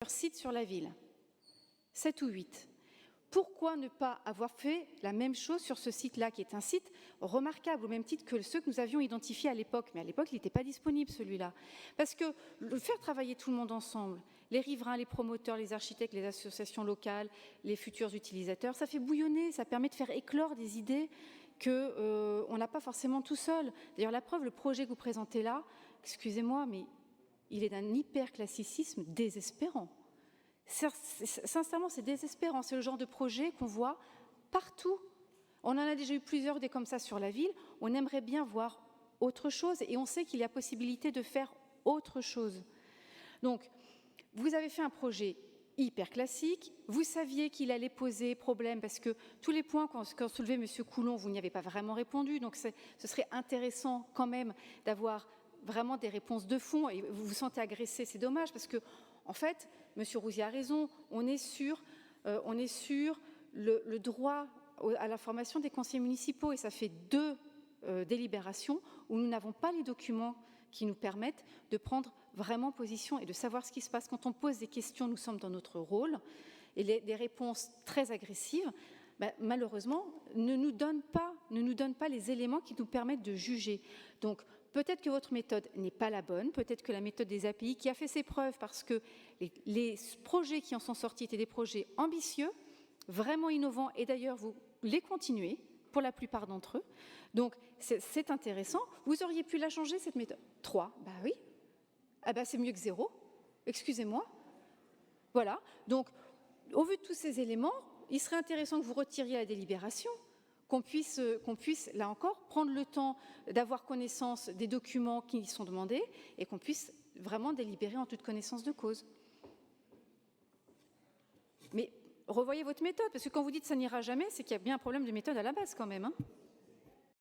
plusieurs sites sur la ville, 7 ou 8. Pourquoi ne pas avoir fait la même chose sur ce site-là, qui est un site remarquable, au même titre que ceux que nous avions identifiés à l'époque. Mais à l'époque, il n'était pas disponible, celui-là. Parce que faire travailler tout le monde ensemble, les riverains, les promoteurs, les architectes, les associations locales, les futurs utilisateurs, ça fait bouillonner, ça permet de faire éclore des idées qu'on n'a pas forcément tout seul. D'ailleurs, la preuve, le projet que vous présentez là, excusez-moi, mais il est d'un hyperclassicisme désespérant. Sincèrement, c'est désespérant. C'est le genre de projet qu'on voit partout. On en a déjà eu plusieurs des comme ça sur la ville. On aimerait bien voir autre chose et on sait qu'il y a possibilité de faire autre chose. Donc, vous avez fait un projet hyper classique. Vous saviez qu'il allait poser problème parce que tous les points qu'en soulevait M. Coulon, vous n'y avez pas vraiment répondu. Donc, ce serait intéressant quand même d'avoir vraiment des réponses de fond. Et vous vous sentez agressé, c'est dommage parce que en fait, M. Rouzier a raison, on est sur le droit à la formation des conseillers municipaux et ça fait 2 délibérations où nous n'avons pas les documents qui nous permettent de prendre vraiment position et de savoir ce qui se passe. Quand on pose des questions, nous sommes dans notre rôle et des réponses très agressives, malheureusement, ne nous donnent pas les éléments qui nous permettent de juger. Donc, peut-être que votre méthode n'est pas la bonne, peut-être que la méthode des API, qui a fait ses preuves parce que les projets qui en sont sortis étaient des projets ambitieux, vraiment innovants, et d'ailleurs, vous les continuez pour la plupart d'entre eux. Donc, c'est intéressant. Vous auriez pu la changer, cette méthode. 3, oui. C'est mieux que 0. Excusez-moi. Voilà. Donc, au vu de tous ces éléments, il serait intéressant que vous retiriez la délibération, qu'on puisse, là encore, prendre le temps d'avoir connaissance des documents qui y sont demandés et qu'on puisse vraiment délibérer en toute connaissance de cause. Mais revoyez votre méthode, parce que quand vous dites que ça n'ira jamais, c'est qu'il y a bien un problème de méthode à la base quand même.